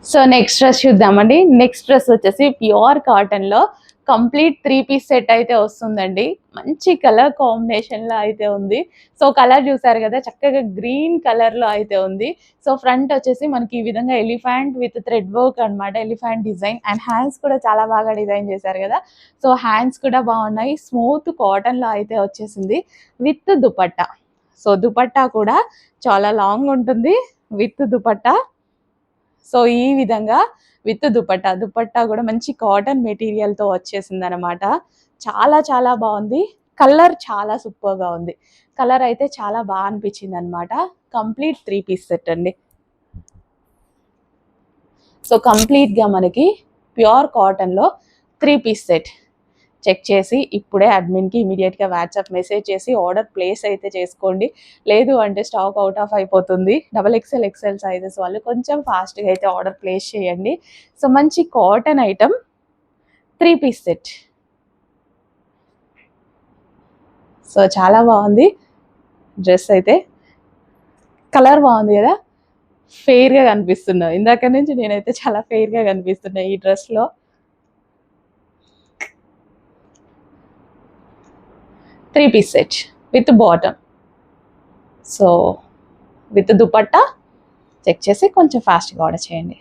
So next dress చూద్దామండి. Next dress వచ్చేసి pure కాటన్‌లో కంప్లీట్ 3 పీస్ సెట్ అయితే వస్తుందండి. మంచి కలర్ కాంబినేషన్‌లో అయితే ఉంది. సో కలర్ చూసారు కదా! చక్కగా గ్రీన్ కలర్‌లో అయితే ఉంది. సో ఫ్రంట్ వచ్చేసి మనకి ఈ విధంగా ఎలిఫెంట్ విత్ థ్రెడ్ వర్క్ అన్నమాట. ఎలిఫెంట్ డిజైన్ అండ్ హ్యాండ్స్ కూడా చాలా బాగా డిజైన్ చేశారు కదా! సో హ్యాండ్స్ కూడా బాగున్నాయి. స్మూత్ కాటన్‌లో అయితే వచ్చేసింది విత్ దుపట్టా. సో దుపట్టా కూడా చాలా లాంగ్ ఉంటుంది విత్ దుపట్టా. సో ఈ విధంగా విత్ దుపట్టా. దుపట్టా గూడా మంచి కాటన్ మెటీరియల్‌తో వచ్చేసిందనమాట. చాలా చాలా బావుంది. కలర్ చాలా సూపర్‌గా ఉంది. కలర్ అయితే చాలా బా అనిపించిందనమాట. కంప్లీట్ 3 పీస్ సెట్ అండి. సో కంప్లీట్‌గా మనకి ప్యూర్ కాటన్‌లో 3 పీస్ సెట్. చెక్ చేసి ఇప్పుడే అడ్మిన్‌కి ఇమ్మీడియేట్‌గా వాట్సాప్ మెసేజ్ చేసి ఆర్డర్ ప్లేస్ అయితే చేసుకోండి. లేదు అంటే స్టాక్ ఔట్ ఆఫ్ అయిపోతుంది. డబుల్ ఎక్స్‌ఎల్, ఎక్స్‌ఎల్ సైజెస్ వాళ్ళు కొంచెం ఫాస్ట్‌గా అయితే ఆర్డర్ ప్లేస్ చేయండి. సో మంచి cotton item 3 piece set. So చాలా బాగుంది డ్రెస్ అయితే. కలర్ బాగుంది కదా! ఫెయిర్‌గా కనిపిస్తున్నా. ఇందాక నుంచి నేనైతే చాలా ఫెయిర్‌గా కనిపిస్తున్నా ఈ డ్రెస్‌లో. 3 piece set with bottom. So with dupatta check చేసి కొంచెం ఫాస్ట్‌గా ఆర్డర్ చేయండి.